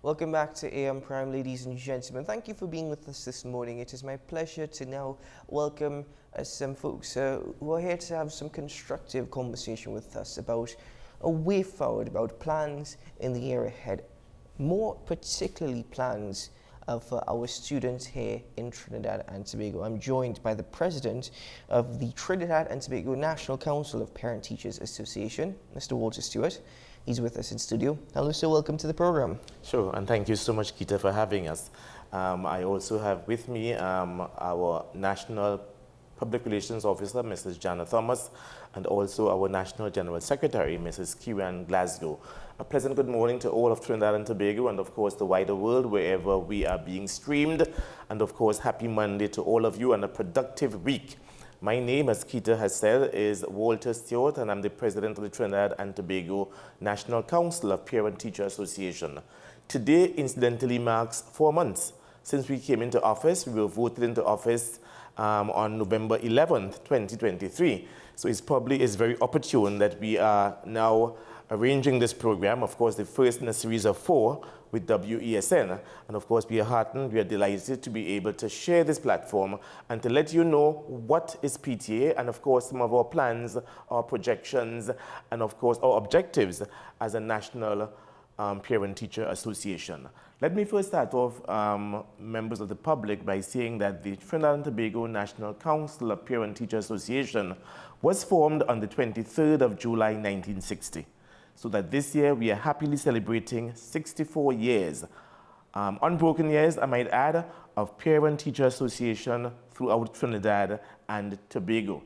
Welcome back to AM Prime, ladies and gentlemen. Thank you for being with us this morning. It is my pleasure to now welcome some folks who are here to have some constructive conversation with us about a way forward, about plans in the year ahead, more particularly plans for our students here in Trinidad and Tobago. I'm joined by the president of the Trinidad and Tobago National Council of Parent Teachers Association, Mr. Walter Stewart. He's with us in studio. Hello, sir. Welcome to the program. Sure, and thank you so much, Kita, for having us. I also have with me our National Public Relations Officer, Mrs. Jana Thomas, and also our National General Secretary, Mrs. Kieran Glasgow. A pleasant good morning to all of Trinidad and Tobago and, of course, the wider world, wherever we are being streamed. And, of course, happy Monday to all of you and a productive week. My name, as Kita has said, is Walter Stewart, and I'm the president of the Trinidad and Tobago National Council of Parent Teacher Association. Today, incidentally, marks 4 months since we came into office. We were voted into office on November 11th, 2023. So it's very opportune that we are now arranging this program, of course, the first in a series of 4 with WESN. And of course, we are heartened, we are delighted to be able to share this platform and to let you know what is PTA and, of course, some of our plans, our projections, and, of course, our objectives as a national parent-teacher association. Let me first start off, members of the public, by saying that the Trinidad and Tobago National Council of Parent-Teacher Association was formed on the 23rd of July, 1960. So that this year we are happily celebrating 64 years, unbroken years, I might add, of Parent-Teacher Association throughout Trinidad and Tobago.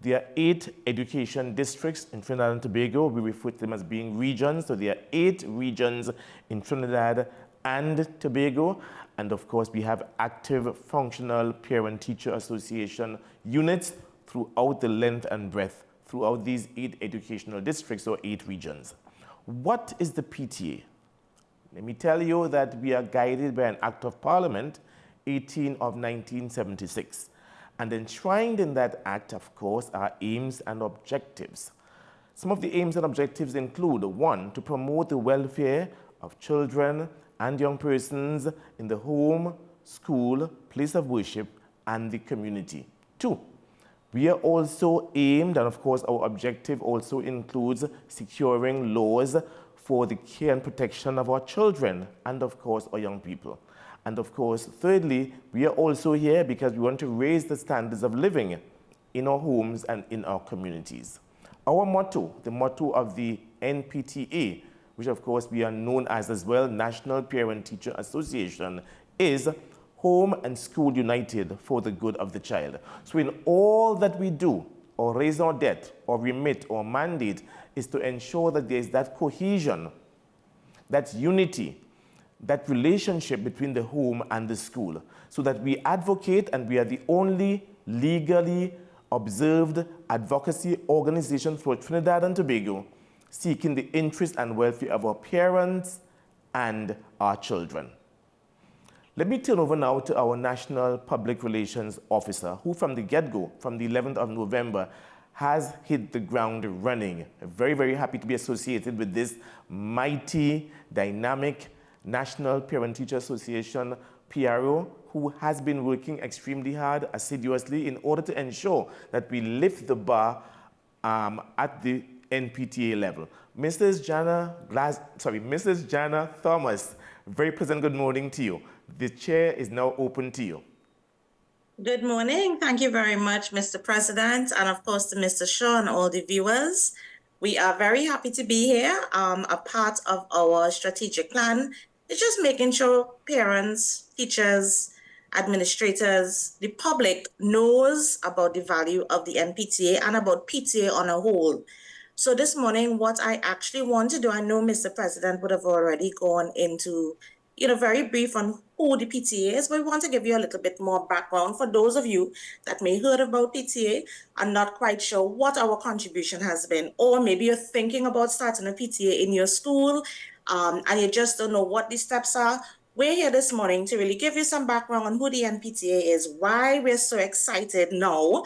There are 8 education districts in Trinidad and Tobago. We refer to them as being regions. So there are 8 regions in Trinidad and Tobago. And of course, we have active functional Parent-Teacher Association units throughout the length and breadth throughout these 8 educational districts or 8 regions. What is the PTA? Let me tell you that we are guided by an Act of Parliament, 18 of 1976. And enshrined in that act, of course, are aims and objectives. Some of the aims and objectives include 1, to promote the welfare of children and young persons in the home, school, place of worship, and the community. 2, we are also aimed, and of course our objective also includes securing laws for the care and protection of our children and of course our young people. And of course, thirdly, we are also here because we want to raise the standards of living in our homes and in our communities. Our motto, the motto of the NPTA, which of course we are known as well, National Parent Teacher Association, is Home and School United for the good of the child. So in all that we do, or raise our debt, or remit, or mandate, is to ensure that there is that cohesion, that unity, that relationship between the home and the school, so that we advocate, and we are the only legally observed advocacy organization for Trinidad and Tobago seeking the interest and welfare of our parents and our children. Let me turn over now to our National Public Relations Officer, who from the get-go, from the 11th of November, has hit the ground running. Very, very happy to be associated with this mighty, dynamic National Parent-Teacher Association PRO, who has been working extremely hard, assiduously, in order to ensure that we lift the bar at the NPTA level. Mrs. Jana Thomas, very pleasant good morning to you. The chair is now open to you. Good morning. Thank you very much, Mr. President, and of course to Mr. Shaw and all the viewers. We are very happy to be here. A part of our strategic plan is just making sure parents, teachers, administrators, the public knows about the value of the NPTA and about PTA on a whole. So this morning, what I actually want to do, I know Mr. President would have already gone into, very brief on who the PTA is, but we want to give you a little bit more background for those of you that may heard about PTA and not quite sure what our contribution has been, or maybe you're thinking about starting a PTA in your school and you just don't know what the steps are. We're here this morning to really give you some background on who the NPTA is, why we're so excited now,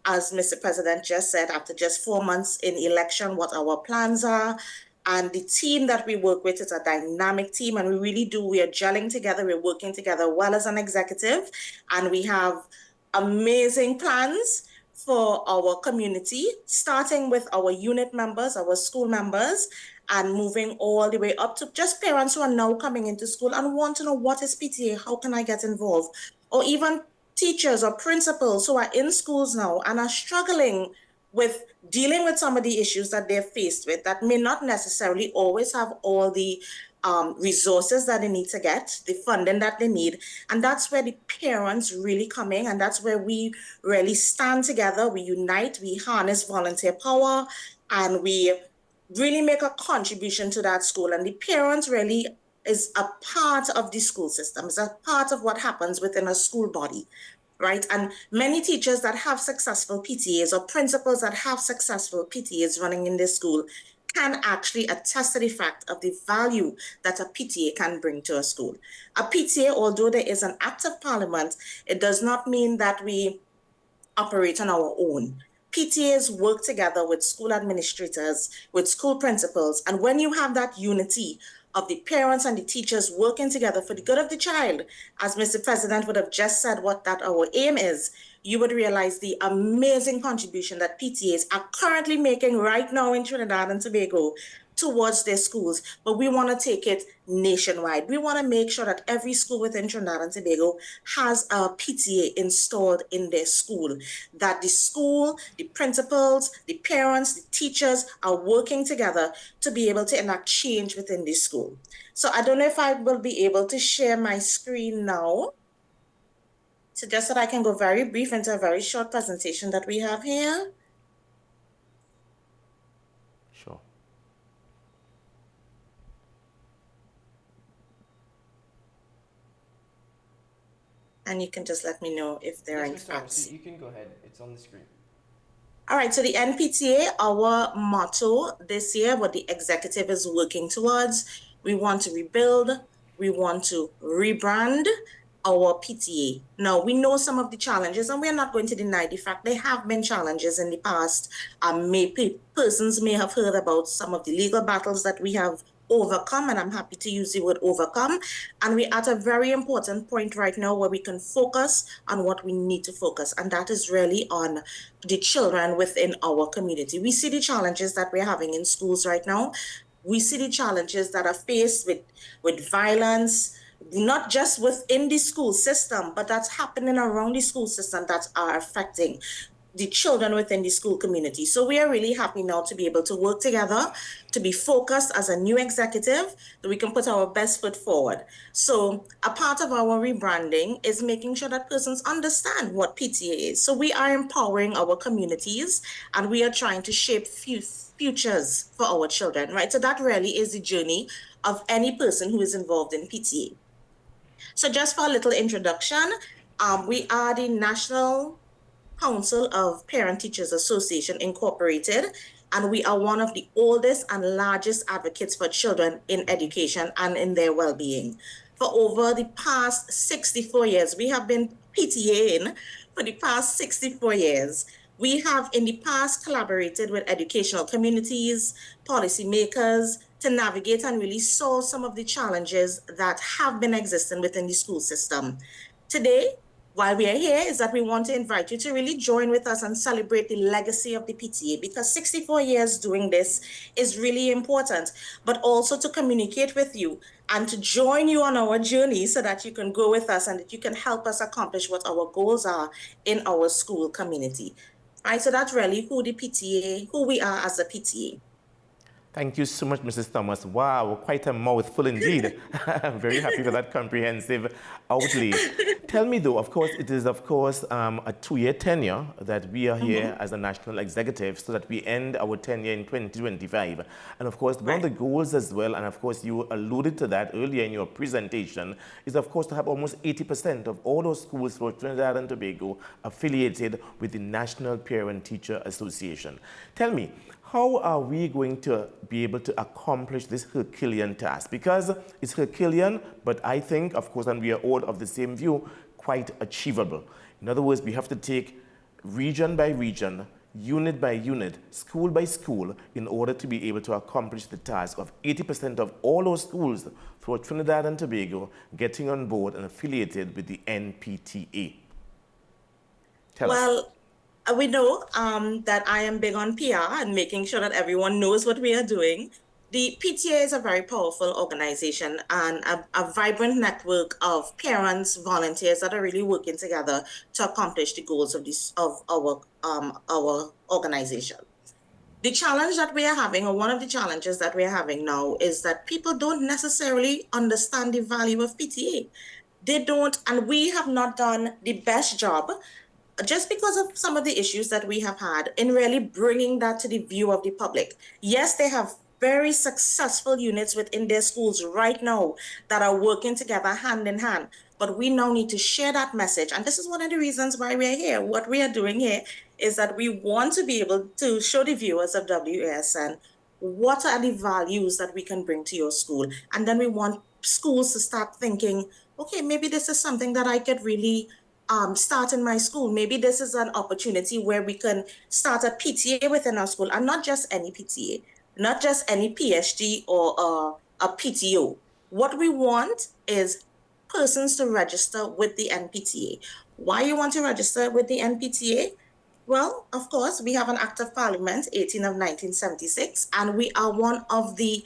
as Mr. President just said, after just 4 months in election, what our plans are, And the team that we work with is a dynamic team, and we are gelling together, we're working together well as an executive, and we have amazing plans for our community, starting with our unit members, our school members, and moving all the way up to just parents who are now coming into school and want to know what is PTA, how can I get involved? Or even teachers or principals who are in schools now and are struggling with dealing with some of the issues that they're faced with that may not necessarily always have all the resources that they need to get, the funding that they need. And that's where the parents really come in, and that's where we really stand together, we unite, we harness volunteer power, and we really make a contribution to that school. And the parents really is a part of the school system, is a part of what happens within a school body. Right? And many teachers that have successful PTAs or principals that have successful PTAs running in their school can actually attest to the fact of the value that a PTA can bring to a school. A PTA, although there is an act of parliament, it does not mean that we operate on our own. PTAs work together with school administrators, with school principals, and when you have that unity of the parents and the teachers working together for the good of the child, as Mr. President would have just said what that our aim is, you would realize the amazing contribution that PTAs are currently making right now in Trinidad and Tobago towards their schools, but we want to take it nationwide. We want to make sure that every school within Trinidad and Tobago has a PTA installed in their school, that the school, the principals, the parents, the teachers are working together to be able to enact change within the school. So I don't know if I will be able to share my screen now. So just that I can go very brief into a very short presentation that we have here. Sure. And you can just let me know if there are any Yes, Ms. Thomas, facts. you can go ahead. It's on the screen. All right, so the NPTA, our motto this year, what the executive is working towards, we want to rebuild, we want to rebrand our PTA. Now, we know some of the challenges, and we're not going to deny the fact there have been challenges in the past. Persons may have heard about some of the legal battles that we have overcome, and I'm happy to use the word overcome. And we're at a very important point right now where we can focus on what we need to focus, and that is really on the children within our community. We see the challenges that we're having in schools right now. We see the challenges that are faced with violence, not just within the school system, but that's happening around the school system that are affecting the children within the school community. So we are really happy now to be able to work together, to be focused as a new executive, that we can put our best foot forward. So a part of our rebranding is making sure that persons understand what PTA is. So we are empowering our communities, and we are trying to shape futures for our children, right? So that really is the journey of any person who is involved in PTA. So just for a little introduction, we are the National Council of Parent Teachers Association Incorporated, and we are one of the oldest and largest advocates for children in education and in their well-being. For over the past 64 years, we have been PTAing for the past 64 years. We have in the past collaborated with educational communities, policymakers, to navigate and really solve some of the challenges that have been existing within the school system. Today, why we are here is that we want to invite you to really join with us and celebrate the legacy of the PTA, because 64 years doing this is really important, but also to communicate with you and to join you on our journey so that you can go with us and that you can help us accomplish what our goals are in our school community. Right, so that's really who we are as a PTA. Thank you so much, Mrs. Thomas. Wow, quite a mouthful indeed. I'm very happy for that comprehensive outlay. Tell me though, of course, it is a 2-year tenure that we are here as a national executive, so that we end our tenure in 2025. And of course, one of the goals as well, and of course you alluded to that earlier in your presentation, is of course to have almost 80% of all those schools for Trinidad and Tobago affiliated with the National Parent Teacher Association. Tell me, how are we going to be able to accomplish this Herculean task? Because it's Herculean, but I think, of course, and we are all of the same view, quite achievable. In other words, we have to take region by region, unit by unit, school by school, in order to be able to accomplish the task of 80% of all our schools throughout Trinidad and Tobago getting on board and affiliated with the NPTA? Tell us. Well, we know that I am big on PR and making sure that everyone knows what we are doing. The PTA is a very powerful organization and a vibrant network of parents, volunteers that are really working together to accomplish the goals of our organization. The challenge that we are having, or one of the challenges that we are having now, is that people don't necessarily understand the value of PTA. They don't, and we have not done the best job, just because of some of the issues that we have had, in really bringing that to the view of the public. Yes, they have very successful units within their schools right now that are working together hand in hand, but we now need to share that message. And this is one of the reasons why we're here. What we are doing here is that we want to be able to show the viewers of WESN what are the values that we can bring to your school. And then we want schools to start thinking, okay, maybe this is something that I could really start in my school. Maybe this is an opportunity where we can start a PTA within our school, and not just any PTA, not just any PSG or a PTO. What we want is persons to register with the NPTA. Why you want to register with the NPTA? Well, of course, we have an Act of Parliament, 18 of 1976, and we are one of the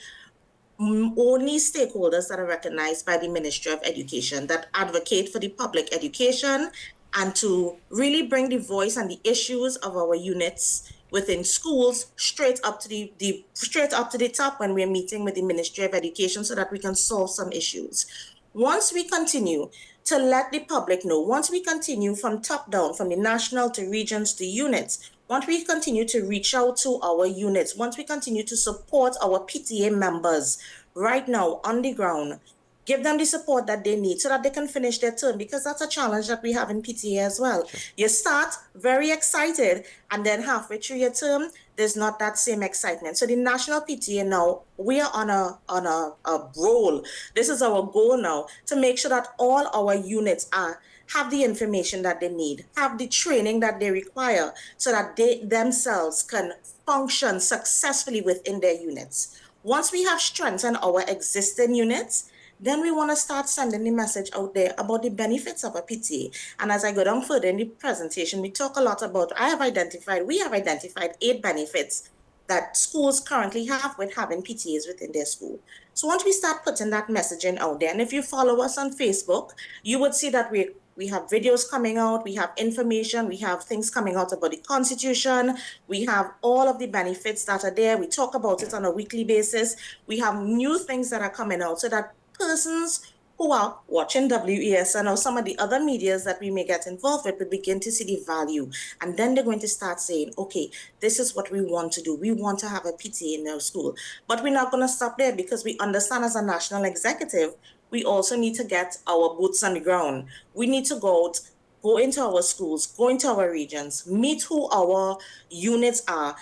only stakeholders that are recognized by the Ministry of Education that advocate for the public education and to really bring the voice and the issues of our units within schools straight up to the top when we're meeting with the Ministry of Education so that we can solve some issues. Once we continue to let the public know, once we continue from top down, from the national to regions to units, once we continue to reach out to our units, once we continue to support our PTA members right now on the ground, give them the support that they need so that they can finish their term, because that's a challenge that we have in PTA as well. Sure. You start very excited, and then halfway through your term, there's not that same excitement. So the national PTA now, we are on a roll. This is our goal now, to make sure that all our units have the information that they need, have the training that they require, so that they themselves can function successfully within their units. Once we have strengthened our existing units, then we want to start sending the message out there about the benefits of a PTA. And as I go down further in the presentation, we talk a lot about, we have identified 8 benefits that schools currently have with having PTAs within their school. So once we start putting that messaging out there, and if you follow us on Facebook, you would see that we have videos coming out, we have information, we have things coming out about the Constitution, we have all of the benefits that are there, we talk about it on a weekly basis, we have new things that are coming out so that persons who are watching WESN or some of the other medias that we may get involved with will begin to see the value. And then they're going to start saying, okay, this is what we want to do. We want to have a PTA in our school. But we're not going to stop there, because we understand as a national executive, we also need to get our boots on the ground. We need to go out, go into our schools, go into our regions, meet who our units are,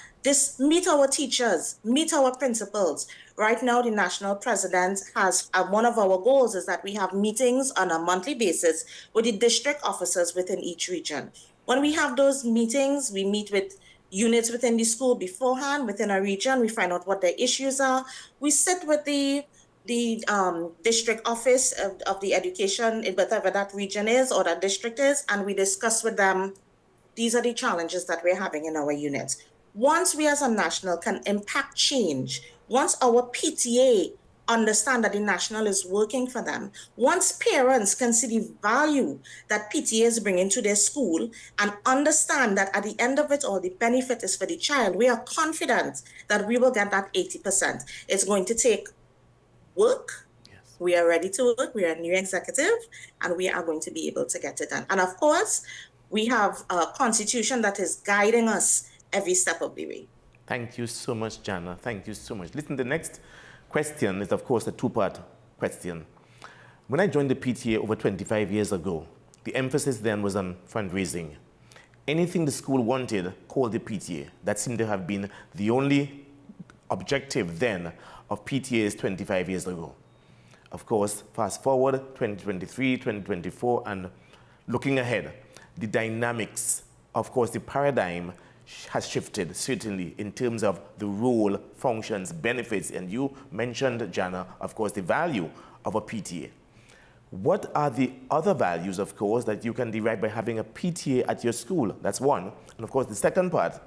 meet our teachers, meet our principals. Right now, the national president has, one of our goals is that we have meetings on a monthly basis with the district officers within each region. When we have those meetings, we meet with units within the school beforehand, within our region, we find out what their issues are. We sit with the district office of the education, whatever that region is or that district is, and we discuss with them, these are the challenges that we're having in our units. Once we as a national can impact change, once our PTA understand that the national is working for them, once parents can see the value that PTA is bringing to their school and understand that at the end of it all, the benefit is for the child, we are confident that we will get that 80%. It's going to take work. Yes. We are ready to work. We are a new executive, and we are going to be able to get it done. And of course, we have a constitution that is guiding us every step of the way. Thank you so much, Jana. Thank you so much. Listen, the next question is, of course, a 2-part question. When I joined the PTA over 25 years ago, the emphasis then was on fundraising. Anything the school wanted, called the PTA. That seemed to have been the only objective then of PTAs 25 years ago. Of course, fast forward 2023, 2024, and looking ahead, the dynamics, of course, the paradigm has shifted, certainly, in terms of the role, functions, benefits, and you mentioned, Jana, of course, the value of a PTA. What are the other values, of course, that you can derive by having a PTA at your school? That's one. And of course, the second part,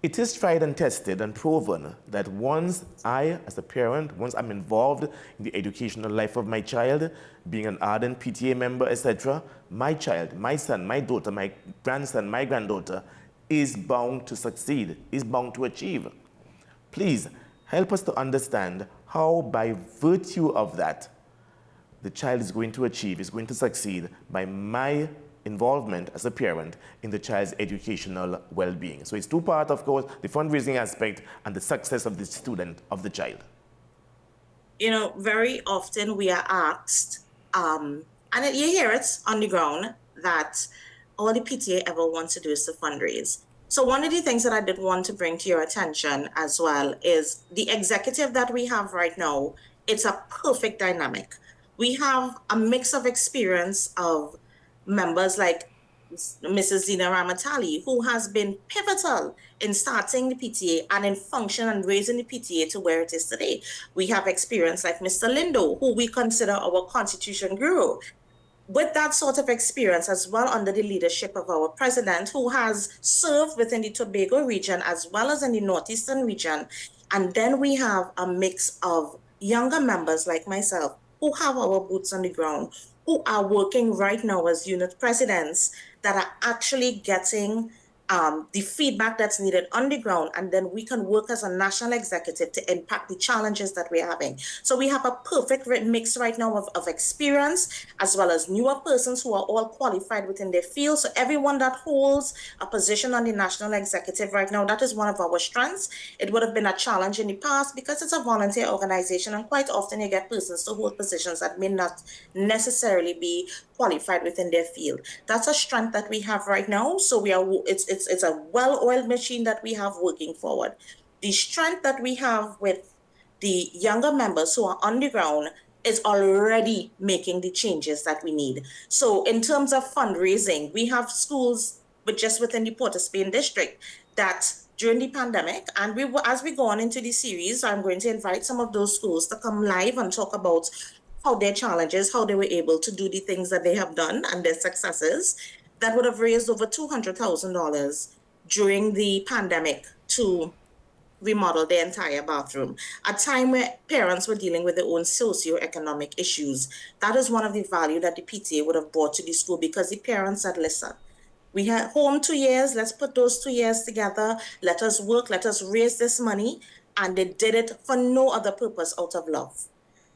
it is tried and tested and proven that once I, as a parent, once I'm involved in the educational life of my child, being an ardent PTA member, etc., my child, my son, my daughter, my grandson, my granddaughter is bound to succeed, is bound to achieve. Please help us to understand how, by virtue of that, the child is going to achieve, is going to succeed by my involvement as a parent in the child's educational well-being. So it's two parts, of course, the fundraising aspect and the success of the student, of the child. You know, very often we are asked, and you hear it on the ground, that all the PTA ever wants to do is to fundraise. So one of the things that I did want to bring to your attention as well is the executive that we have right now. It's a perfect dynamic. We have a mix of experience of members like Mrs. Zina Ramatali, who has been pivotal in starting the PTA and in function and raising the PTA to where it is today. We have experience like Mr. Lindo, who we consider our constitution guru. With that sort of experience, as well under the leadership of our president, who has served within the Tobago region as well as in the Northeastern region. And then we have a mix of younger members like myself, who have our boots on the ground, who are working right now as unit presidents that are actually getting the feedback that's needed on the ground, and then we can work as a national executive to impact the challenges that we're having. So we have a perfect mix right now of experience, as well as newer persons who are all qualified within their field. So everyone that holds a position on the national executive right now, that is one of our strengths. It would have been a challenge in the past because it's a volunteer organization, and quite often you get persons to hold positions that may not necessarily be qualified within their field. That's a strength that we have right now. So it's a well-oiled machine that we have working forward. The strength that we have with the younger members who are on the ground is already making the changes that we need. So in terms of fundraising, we have schools just within the Port of Spain district that during the pandemic, and as we go on into the series, I'm going to invite some of those schools to come live and talk about how their challenges, how they were able to do the things that they have done and their successes that would have raised over $200,000 during the pandemic to remodel the entire bathroom. A time where parents were dealing with their own socio-economic issues. That is one of the value that the PTA would have brought to the school, because the parents said, listen, we had home 2 years, let's put those 2 years together, let us work, let us raise this money. And they did it for no other purpose out of love.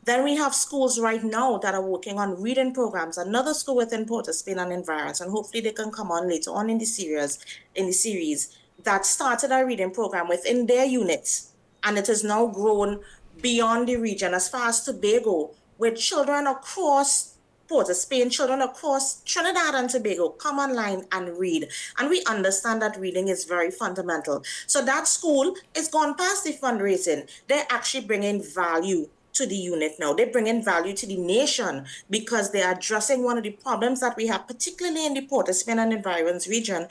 Then we have schools right now that are working on reading programs. Another school within Port of Spain and environs, and hopefully they can come on later on in the series that started a reading program within their units, and it has now grown beyond the region as far as Tobago, where children across Port of Spain, children across Trinidad and Tobago come online and read. And we understand that reading is very fundamental. So that school is gone past the fundraising. They're actually bringing value to the unit now. They bring in value to the nation because they are addressing one of the problems that we have, particularly in the Port of Spain and environs region.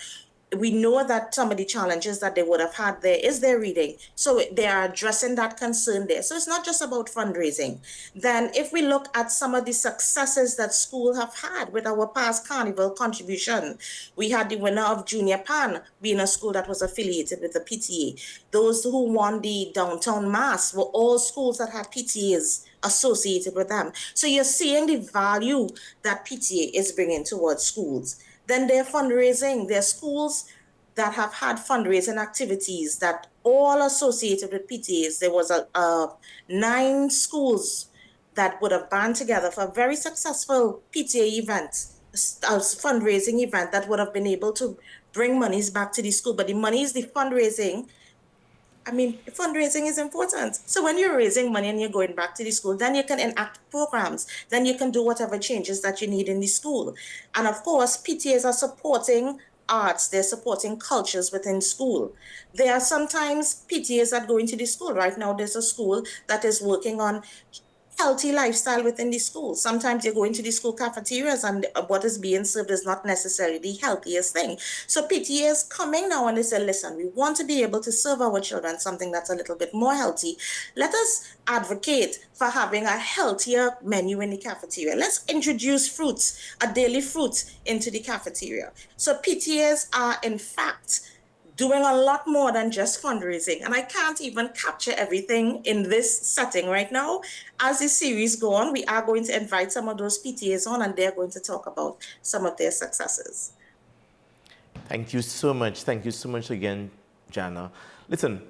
We know that some of the challenges that they would have had there is their reading. So they are addressing that concern there. So it's not just about fundraising. Then if we look at some of the successes that schools have had with our past carnival contribution, we had the winner of Junior Pan being a school that was affiliated with the PTA. Those who won the Downtown Mass were all schools that had PTAs associated with them. So you're seeing the value that PTA is bringing towards schools. Then their fundraising, their schools that have had fundraising activities that all associated with PTAs. There was 9 schools that would have band together for a very successful PTA event, a fundraising event that would have been able to bring monies back to the school. But the money is the fundraising. I mean, fundraising is important. So when you're raising money and you're going back to the school, then you can enact programs. Then you can do whatever changes that you need in the school. And of course, PTAs are supporting arts. They're supporting cultures within school. There are sometimes PTAs that go into the school. Right now, there's a school that is working on healthy lifestyle within the school. Sometimes you go into the school cafeterias and what is being served is not necessarily the healthiest thing. So PTA is coming now and they say, listen, we want to be able to serve our children something that's a little bit more healthy. Let us advocate for having a healthier menu in the cafeteria. Let's introduce fruits, a daily fruit into the cafeteria. So PTAs are in fact doing a lot more than just fundraising. And I can't even capture everything in this setting right now. As the series go on, we are going to invite some of those PTAs on and they're going to talk about some of their successes. Thank you so much. Thank you so much again, Jana. Listen,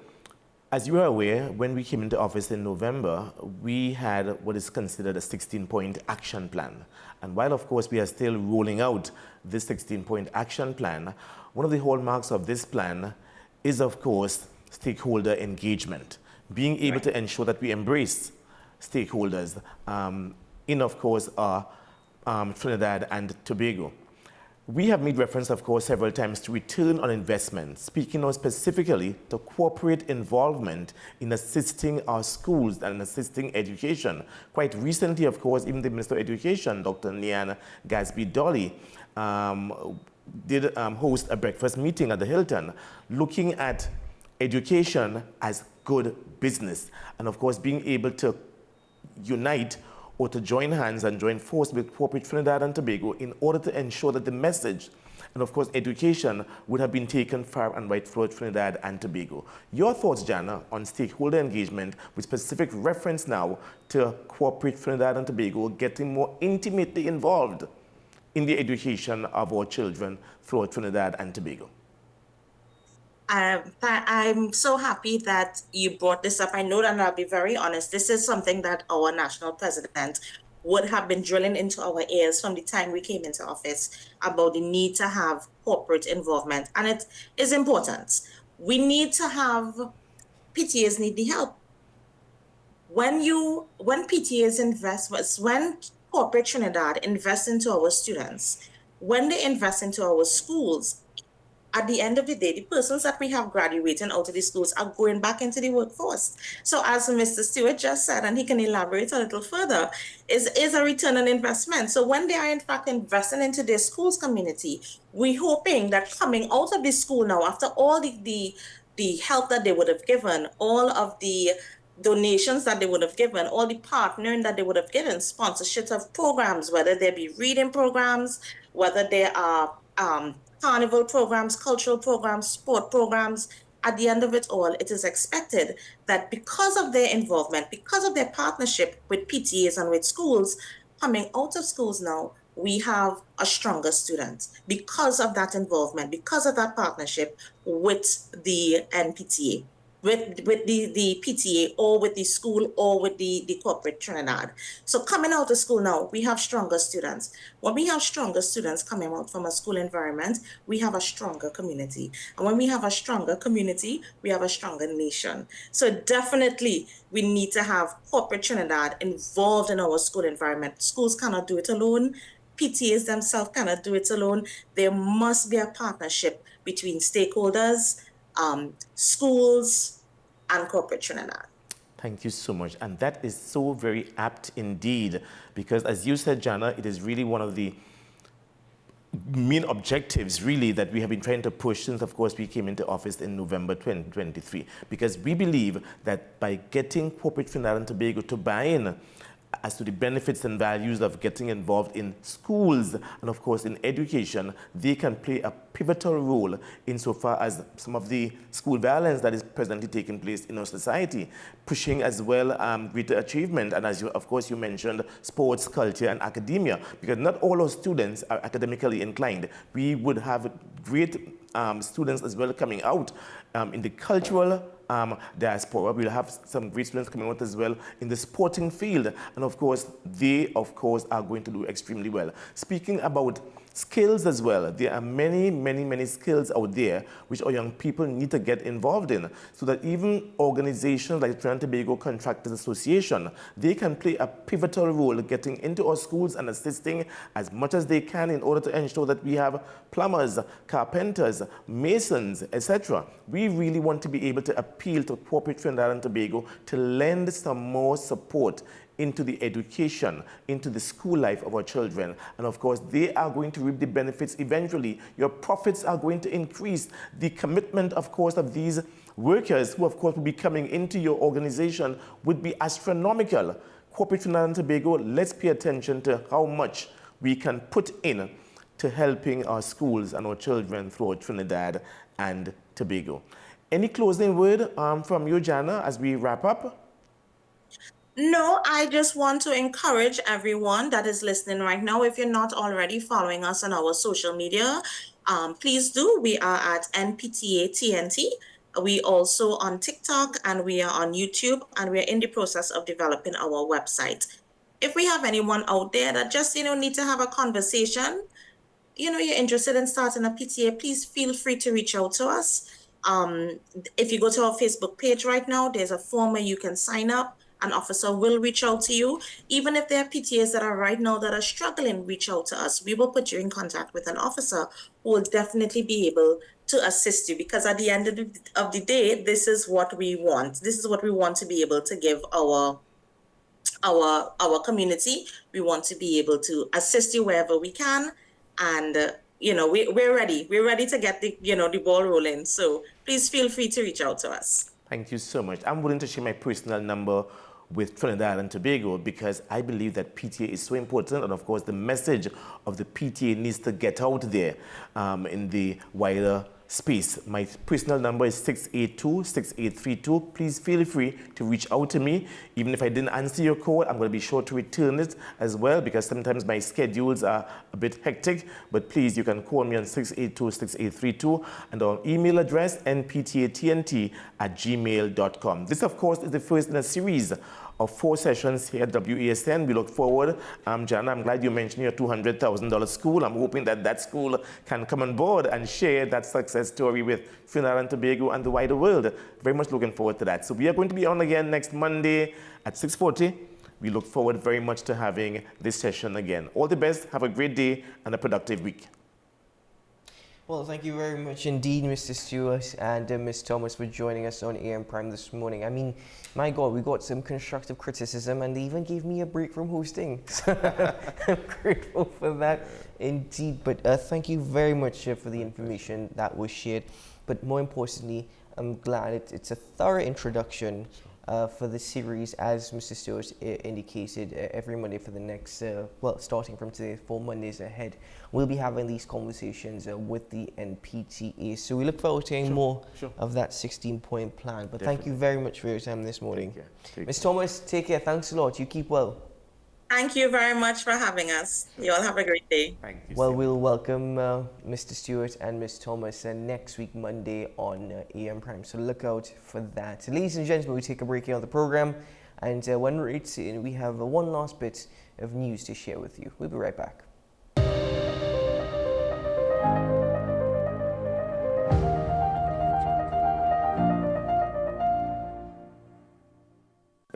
as you are aware, when we came into office in November, we had what is considered a 16-point action plan. And while, of course, we are still rolling out this 16-point action plan, one of the hallmarks of this plan is, of course, stakeholder engagement, being able to ensure that we embrace stakeholders in, of course, Trinidad and Tobago. We have made reference, of course, several times to return on investment, speaking now specifically to corporate involvement in assisting our schools and assisting education. Quite recently, of course, even the Minister of Education, Dr. Nian Gatsby-Dolly, did host a breakfast meeting at the Hilton, looking at education as good business. And of course, being able to unite or to join hands and join force with corporate Trinidad and Tobago in order to ensure that the message and of course education would have been taken far and wide throughout Trinidad and Tobago. Your thoughts, Jana, on stakeholder engagement with specific reference now to corporate Trinidad and Tobago getting more intimately involved in the education of our children throughout Trinidad and Tobago? I'm so happy that you brought this up. I know that, and I'll be very honest, this is something that our national president would have been drilling into our ears from the time we came into office about the need to have corporate involvement. And it is important. We need to have, PTAs need the help. When PTAs invest, when corporate Trinidad invest into our students, when they invest into our schools, at the end of the day, the persons that we have graduating out of the schools are going back into the workforce. So as Mr. Stewart just said, and he can elaborate a little further, is a return on investment. So when they are in fact investing into their schools community, we're hoping that coming out of the school now, after all the help that they would have given, all of the donations that they would have given, all the partnering that they would have given, sponsorships of programs, whether they be reading programs, whether they are carnival programs, cultural programs, sport programs. At the end of it all, it is expected that because of their involvement, because of their partnership with PTAs and with schools, coming out of schools now, we have a stronger student because of that involvement, because of that partnership with the NPTA. With the PTA or with the school or with the corporate Trinidad. So coming out of school now, we have stronger students. When we have stronger students coming out from a school environment, we have a stronger community. And when we have a stronger community, we have a stronger nation. So definitely we need to have corporate Trinidad involved in our school environment. Schools cannot do it alone. PTAs themselves cannot do it alone. There must be a partnership between stakeholders, schools, and corporate Trinidad. Thank you so much. And that is so very apt indeed, because as you said, Jana, it is really one of the main objectives really that we have been trying to push since, of course, we came into office in November 2023, because we believe that by getting corporate Trinidad and Tobago to buy in as to the benefits and values of getting involved in schools and, of course, in education, they can play a pivotal role insofar as some of the school violence that is presently taking place in our society, pushing as well greater achievement. And as you, of course, you mentioned sports, culture, and academia, because not all our students are academically inclined. We would have great students as well coming out in the cultural diaspora. We'll have some great students coming out as well in the sporting field. And of course, they, of course, are going to do extremely well. Speaking about skills as well, there are many, many, many skills out there which our young people need to get involved in, so that even organizations like the Trinidad and Tobago Contractors Association, they can play a pivotal role getting into our schools and assisting as much as they can in order to ensure that we have plumbers, carpenters, masons, etc. We really want to be able to appeal to corporate Trinidad and Tobago to lend some more support into the education, into the school life of our children. And of course, they are going to reap the benefits eventually. Your profits are going to increase. The commitment, of course, of these workers who, of course, will be coming into your organization would be astronomical. Corporate Trinidad and Tobago, let's pay attention to how much we can put in to helping our schools and our children throughout Trinidad and Tobago. Any closing word from you, Jana, as we wrap up? No, I just want to encourage everyone that is listening right now. If you're not already following us on our social media, please do. We are at NPTA TNT. We also on TikTok and we are on YouTube, and we're in the process of developing our website. If we have anyone out there that just, need to have a conversation, you're interested in starting a PTA, please feel free to reach out to us. If you go to our Facebook page right now, there's a form where you can sign up. An officer will reach out to you. Even if there are PTAs that are right now that are struggling, reach out to us. We will put you in contact with an officer who will definitely be able to assist you, because at the end of the day, this is what we want. This is what we want to be able to give our community. We want to be able to assist you wherever we can. And, we're ready. We're ready to get the ball rolling. So please feel free to reach out to us. Thank you so much. I'm willing to share my personal number with Trinidad and Tobago because I believe that PTA is so important, and of course the message of the PTA needs to get out there in the wider space. My personal number is 682-6832. Please feel free to reach out to me. Even if I didn't answer your call, I'm going to be sure to return it as well, because sometimes my schedules are a bit hectic. But please, you can call me on 682-6832, and our email address, nptatnt@gmail.com. This, of course, is the first in a series of 4 sessions here at WESN. We look forward. Jana, I'm glad you mentioned your $200,000 school. I'm hoping that that school can come on board and share that success story with Trinidad and Tobago and the wider world. Very much looking forward to that. So we are going to be on again next Monday at 6:40. We look forward very much to having this session again. All the best. Have a great day and a productive week. Well, thank you very much indeed, Mr. Stewart and Ms. Thomas, for joining us on AM Prime this morning. I mean, my God, we got some constructive criticism, and they even gave me a break from hosting. So I'm grateful for that indeed. But thank you very much for the information that was shared. But more importantly, I'm glad it's a thorough introduction for the series, as Mr. Stewart indicated, every Monday for the next, starting from today, 4 Mondays ahead, we'll be having these conversations with the NPTA. So we look forward to hearing more of that 16-point plan. But thank you very much for your time this morning. Ms. Thomas, take care. Thanks a lot. You keep well. Thank you very much for having us. You all have a great day. Thank you. Well, we'll welcome Mr. Stewart and Ms. Thomas next week, Monday, on AM Prime. So look out for that. Ladies and gentlemen, we take a break here on the program. And when we return, we have one last bit of news to share with you. We'll be right back.